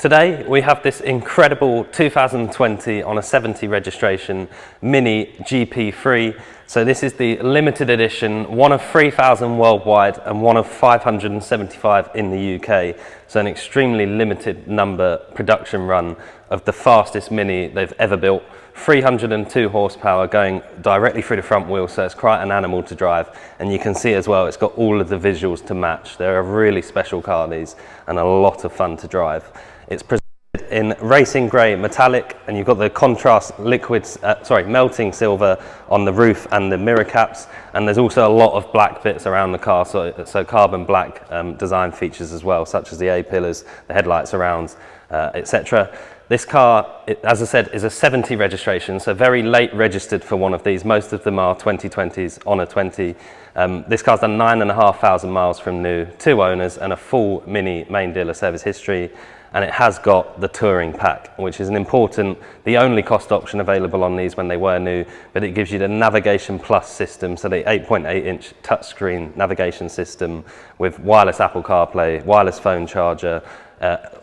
Today we have this incredible 2020 on a 70 registration Mini GP3. So this is the limited edition, one of 3,000 worldwide and one of 575 in the UK. So an extremely limited number production run of the fastest Mini they've ever built. 302 horsepower going directly through the front wheel, so it's quite an animal to drive. And you can see as well, it's got all of the visuals to match. They're a really special car, these, and a lot of fun to drive. It's presented in racing grey metallic, and you've got the contrast melting silver on the roof and the mirror caps, and there's also a lot of black bits around the car, so carbon black design features as well, such as the A-pillars, the headlight surrounds, etc. This car, as I said, is a 70 registration, so very late registered for one of these. Most of them are 2020s on a 20. This car's done 9,500 miles from new, 2 owners, and a full Mini main dealer service history. And it has got the touring pack, which is the only cost option available on these when they were new, but it gives you the Navigation Plus system, so the 8.8-inch touchscreen navigation system with wireless Apple CarPlay, wireless phone charger,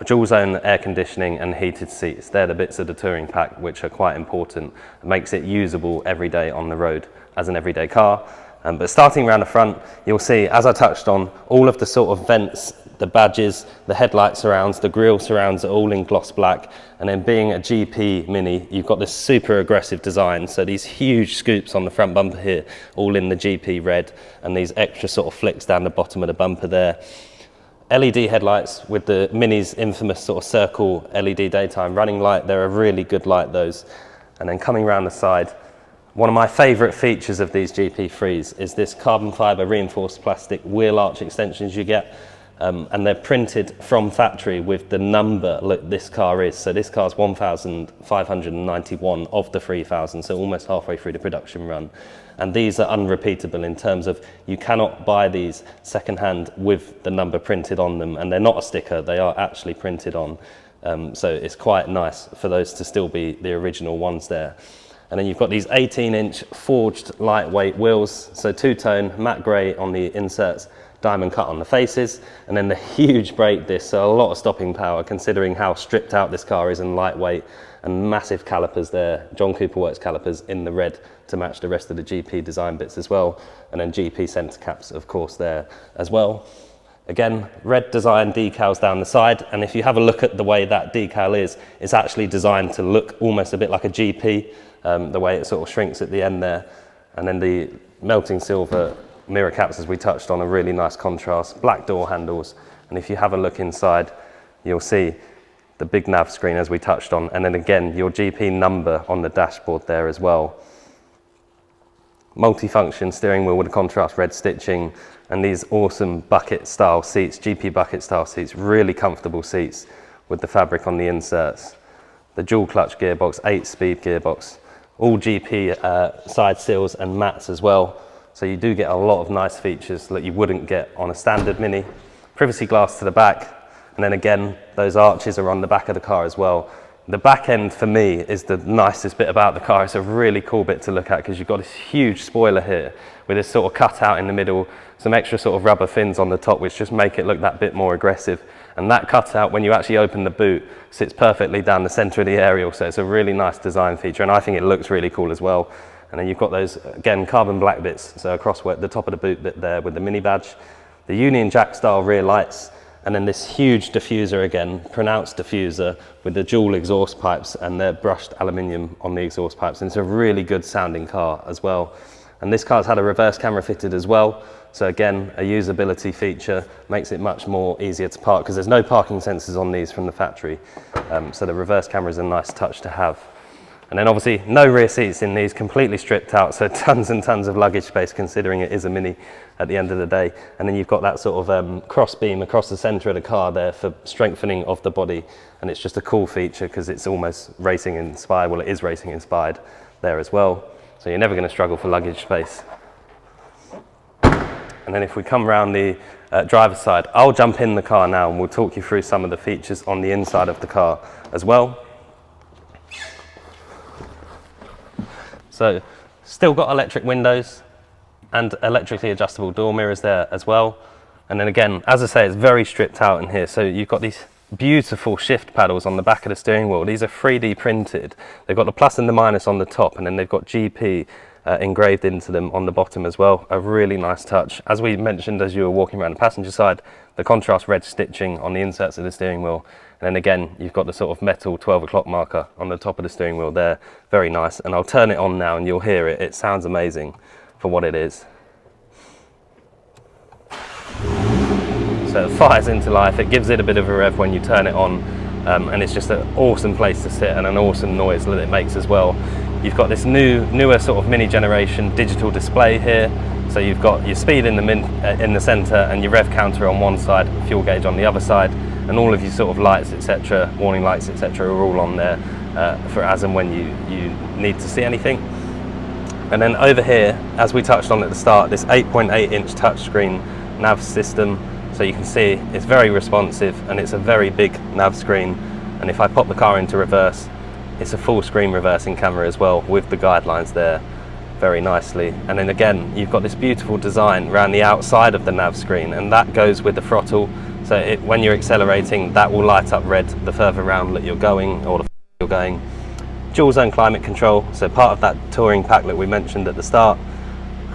dual zone air conditioning and heated seats. They're the bits of the touring pack which are quite important. It makes it usable every day on the road as an everyday car. But starting around the front, you'll see, as I touched on, all of the sort of vents, the badges, the headlight surrounds, the grille surrounds are all in gloss black. And then being a GP Mini, you've got this super aggressive design. So these huge scoops on the front bumper here, all in the GP red, and these extra sort of flicks down the bottom of the bumper there. LED headlights with the Mini's infamous sort of circle LED daytime running light. They're a really good light, those. And then coming around the side, one of my favourite features of these GP3s is this carbon fibre reinforced plastic wheel arch extensions you get. And they're printed from factory with the number this car is. So this car's 1,591 of the 3,000, so almost halfway through the production run. And these are unrepeatable in terms of you cannot buy these second-hand with the number printed on them, and they're not a sticker, they are actually printed on. So it's quite nice for those to still be the original ones there. And then you've got these 18-inch forged lightweight wheels, so two-tone matte grey on the inserts, diamond cut on the faces, and then the huge brake disc, so a lot of stopping power considering how stripped out this car is and lightweight, and massive calipers there, John Cooper Works calipers in the red to match the rest of the GP design bits as well, and then GP centre caps of course there as well. Again, red design decals down the side, and if you have a look at the way that decal is, it's actually designed to look almost a bit like a GP, the way it sort of shrinks at the end there. And then the melting silver mirror caps, as we touched on, a really nice contrast, black door handles, and if you have a look inside, you'll see the big nav screen as we touched on, and then again, your GP number on the dashboard there as well. Multi-function steering wheel with a contrast red stitching, and these awesome bucket style seats, GP bucket style seats, really comfortable seats with the fabric on the inserts. The dual clutch gearbox, 8-speed gearbox, all GP side seals and mats as well. So you do get a lot of nice features that you wouldn't get on a standard Mini. Privacy glass to the back, and then again, those arches are on the back of the car as well. The back end for me is the nicest bit about the car. It's a really cool bit to look at because you've got this huge spoiler here with this sort of cutout in the middle, some extra sort of rubber fins on the top which just make it look that bit more aggressive. And that cutout, when you actually open the boot, sits perfectly down the centre of the aerial, so it's a really nice design feature, and I think it looks really cool as well. And then you've got those, again, carbon black bits, so across the top of the boot bit there with the Mini badge, the Union Jack style rear lights, and then this huge diffuser again, pronounced diffuser with the dual exhaust pipes and the brushed aluminium on the exhaust pipes. And it's a really good sounding car as well. And this car's had a reverse camera fitted as well. So again, a usability feature, makes it much more easier to park because there's no parking sensors on these from the factory. So the reverse camera is a nice touch to have. And then obviously no rear seats in these, completely stripped out, so tons and tons of luggage space considering it is a Mini at the end of the day. And then you've got that sort of cross beam across the centre of the car there for strengthening of the body, and it's just a cool feature because it's almost racing inspired. Well, it is racing inspired there as well, so you're never going to struggle for luggage space. And then if we come around the driver's side, I'll jump in the car now and we'll talk you through some of the features on the inside of the car as well. So still got electric windows and electrically adjustable door mirrors there as well. And then again, as I say, it's very stripped out in here. So you've got these beautiful shift paddles on the back of the steering wheel. These are 3D printed. They've got the plus and the minus on the top, and then they've got GP engraved into them on the bottom as well. A really nice touch. As we mentioned as you were walking around the passenger side, the contrast red stitching on the inserts of the steering wheel. And then again, you've got the sort of metal 12 o'clock marker on the top of the steering wheel there. Very nice. And I'll turn it on now and you'll hear it. It sounds amazing for what it is. So it fires into life. It gives it a bit of a rev when you turn it on. And it's just an awesome place to sit and an awesome noise that it makes as well. You've got this newer sort of mini generation digital display here. So you've got your speed in the centre and your rev counter on one side, fuel gauge on the other side, and all of your sort of lights, etc., warning lights, etc., are all on there for as and when you need to see anything. And then over here, as we touched on at the start, this 8.8-inch touchscreen nav system. So you can see it's very responsive and it's a very big nav screen. And if I pop the car into reverse, it's a full screen reversing camera as well with the guidelines there very nicely. And then again, you've got this beautiful design around the outside of the nav screen, and that goes with the throttle. So when you're accelerating, that will light up red the further round that you're going or the you're going. Dual zone climate control, so part of that touring pack that we mentioned at the start,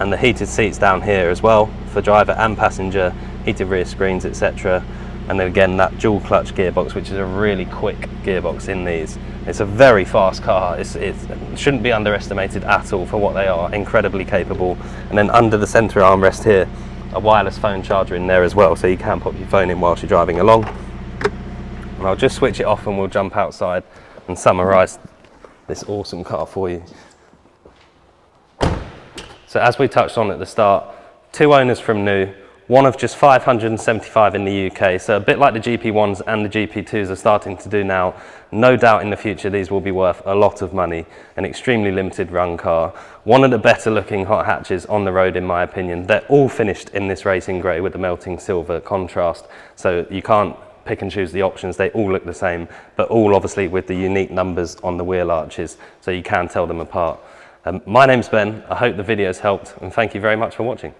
and the heated seats down here as well for driver and passenger, heated rear screens, etc. And then again, that dual clutch gearbox, which is a really quick gearbox in these. It's a very fast car. It shouldn't be underestimated at all for what they are. Incredibly capable. And then under the centre armrest here, a wireless phone charger in there as well, so you can pop your phone in whilst you're driving along. And I'll just switch it off and we'll jump outside and summarise this awesome car for you. So as we touched on at the start, 2 owners from new, one of just 575 in the UK, so a bit like the GP1s and the GP2s are starting to do now. No doubt in the future these will be worth a lot of money. An extremely limited run car. One of the better looking hot hatches on the road in my opinion. They're all finished in this racing grey with the melting silver contrast, so you can't pick and choose the options. They all look the same, but all obviously with the unique numbers on the wheel arches, so you can tell them apart. My name's Ben. I hope the video's helped, and thank you very much for watching.